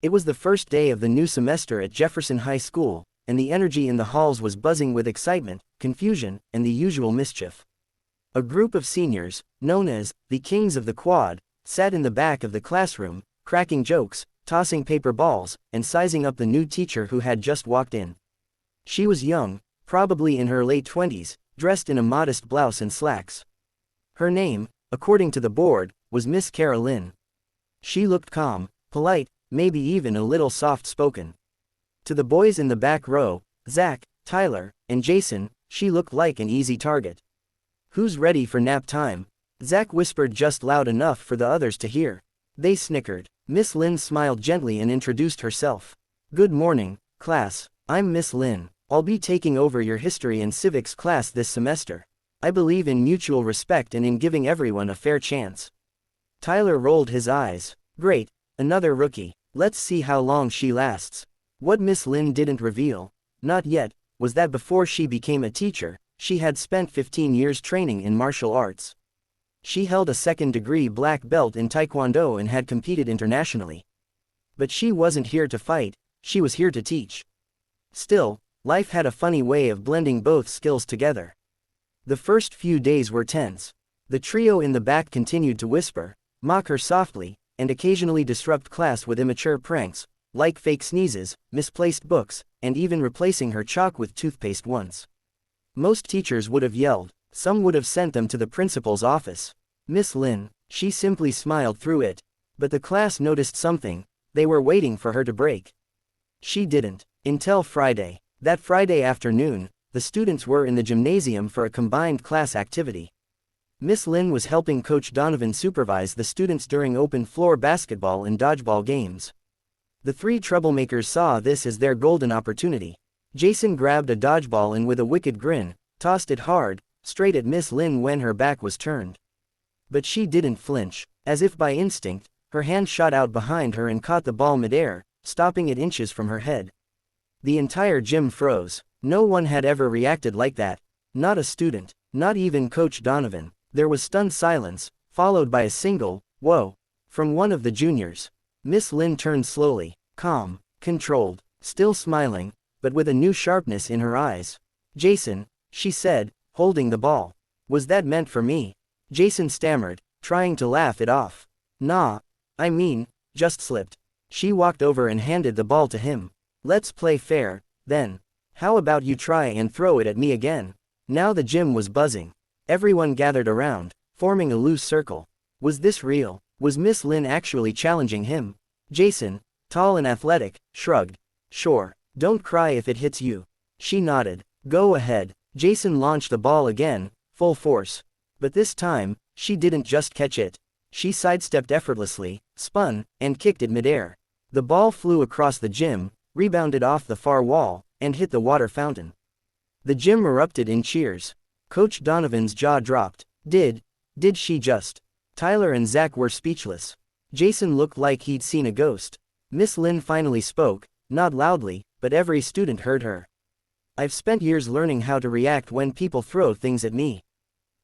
It was the first day of the new semester at Jefferson High School, and the energy in the halls was buzzing with excitement, confusion, and the usual mischief. A group of seniors, known as the Kings of the Quad, sat in the back of the classroom, cracking jokes, tossing paper balls, and sizing up the new teacher who had just walked in. She was young, probably in her late 20s, dressed in a modest blouse and slacks. Her name, according to the board, was Miss Carolyn. She looked calm, polite, maybe even a little soft-spoken. To the boys in the back row, Zach, Tyler, and Jason, she looked like an easy target. "Who's ready for nap time?" Zach whispered just loud enough for the others to hear. They snickered. Miss Lynn smiled gently and introduced herself. "Good morning, class. I'm Miss Lynn. I'll be taking over your history and civics class this semester. I believe in mutual respect and in giving everyone a fair chance." Tyler rolled his eyes. "Great, another rookie. Let's see how long she lasts." What Miss Lynn didn't reveal, not yet, was that before she became a teacher, she had spent 15 years training in martial arts. She held a second-degree black belt in Taekwondo and had competed internationally. But she wasn't here to fight, she was here to teach. Still, life had a funny way of blending both skills together. The first few days were tense. The trio in the back continued to whisper, mock her softly, and occasionally disrupt class with immature pranks, like fake sneezes, misplaced books, and even replacing her chalk with toothpaste once. Most teachers would have yelled, some would have sent them to the principal's office. Miss Lynn, she simply smiled through it. But the class noticed something, they were waiting for her to break. She didn't. Until Friday. That Friday afternoon, the students were in the gymnasium for a combined class activity. Miss Lynn was helping Coach Donovan supervise the students during open-floor basketball and dodgeball games. The three troublemakers saw this as their golden opportunity. Jason grabbed a dodgeball and with a wicked grin, tossed it hard, straight at Miss Lynn when her back was turned. But she didn't flinch. As if by instinct, her hand shot out behind her and caught the ball midair, stopping it inches from her head. The entire gym froze. No one had ever reacted like that. Not a student, not even Coach Donovan. There was stunned silence, followed by a single, "Whoa," from one of the juniors. Miss Lynn turned slowly, calm, controlled, still smiling, but with a new sharpness in her eyes. "Jason," she said, holding the ball. "Was that meant for me?" Jason stammered, trying to laugh it off. "Nah, I mean, just slipped." She walked over and handed the ball to him. "Let's play fair, then. How about you try and throw it at me again?" Now the gym was buzzing. Everyone gathered around, forming a loose circle. Was this real? Was Miss Lynn actually challenging him? Jason, tall and athletic, shrugged. "Sure, don't cry if it hits you." She nodded. "Go ahead." Jason launched the ball again, full force. But this time, she didn't just catch it. She sidestepped effortlessly, spun, and kicked it midair. The ball flew across the gym, rebounded off the far wall, and hit the water fountain. The gym erupted in cheers. Coach Donovan's jaw dropped. Did she just? Tyler and Zach were speechless. Jason looked like he'd seen a ghost. Miss Lynn finally spoke, not loudly, but every student heard her. "I've spent years learning how to react when people throw things at me.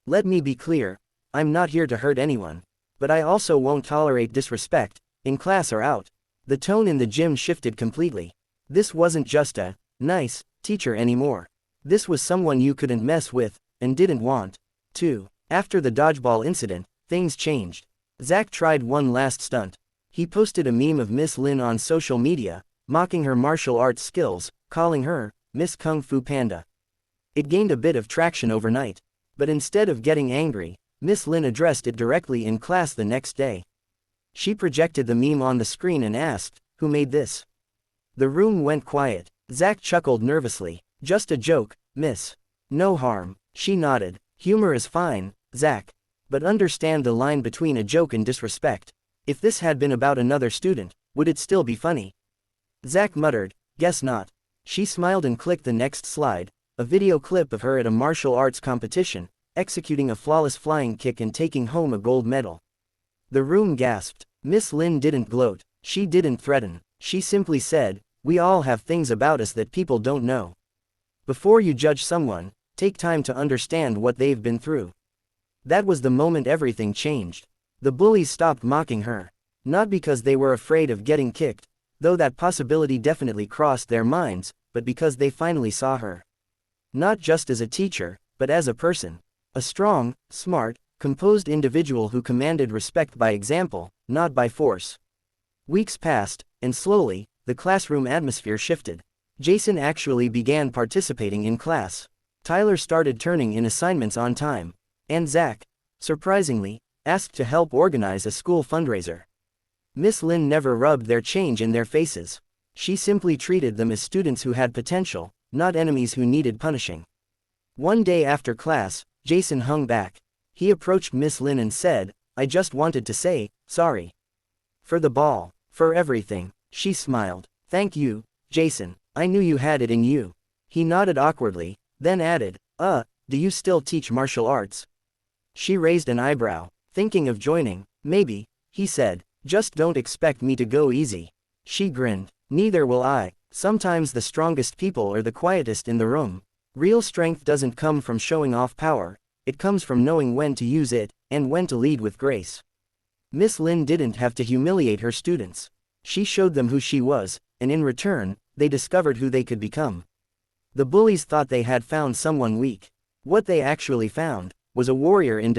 Let me be clear, I'm not here to hurt anyone. But I also won't tolerate disrespect, in class or out." The tone in the gym shifted completely. This wasn't just a nice teacher anymore. This was someone you couldn't mess with, and didn't want to. After the dodgeball incident, things changed. Zach tried one last stunt. He posted a meme of Miss Lynn on social media, mocking her martial arts skills, calling her Miss Kung Fu Panda. It gained a bit of traction overnight. But instead of getting angry, Miss Lynn addressed it directly in class the next day. She projected the meme on the screen and asked, "Who made this?" The room went quiet. Zach chuckled nervously. "Just a joke, miss. No harm." She nodded. "Humor is fine, Zach. But understand the line between a joke and disrespect. If this had been about another student, would it still be funny?" Zach muttered, "Guess not." She smiled and clicked the next slide, a video clip of her at a martial arts competition, executing a flawless flying kick and taking home a gold medal. The room gasped. Miss Lynn didn't gloat. She didn't threaten. She simply said, "We all have things about us that people don't know. Before you judge someone, take time to understand what they've been through." That was the moment everything changed. The bullies stopped mocking her. Not because they were afraid of getting kicked, though that possibility definitely crossed their minds, but because they finally saw her. Not just as a teacher, but as a person. A strong, smart, composed individual who commanded respect by example, not by force. Weeks passed, and slowly, the classroom atmosphere shifted. Jason actually began participating in class. Tyler started turning in assignments on time. And Zach, surprisingly, asked to help organize a school fundraiser. Miss Lin never rubbed their change in their faces. She simply treated them as students who had potential, not enemies who needed punishing. One day after class, Jason hung back. He approached Miss Lin and said, "I just wanted to say, sorry. For the ball, for everything." She smiled. "Thank you, Jason, I knew you had it in you." He nodded awkwardly, then added, do you still teach martial arts?" She raised an eyebrow. "Thinking of joining, maybe," he said. "Just don't expect me to go easy." She grinned. "Neither will I. Sometimes the strongest people are the quietest in the room. Real strength doesn't come from showing off power, it comes from knowing when to use it, and when to lead with grace." Miss Lin didn't have to humiliate her students. She showed them who she was, and in return, they discovered who they could become. The bullies thought they had found someone weak. What they actually found was a warrior in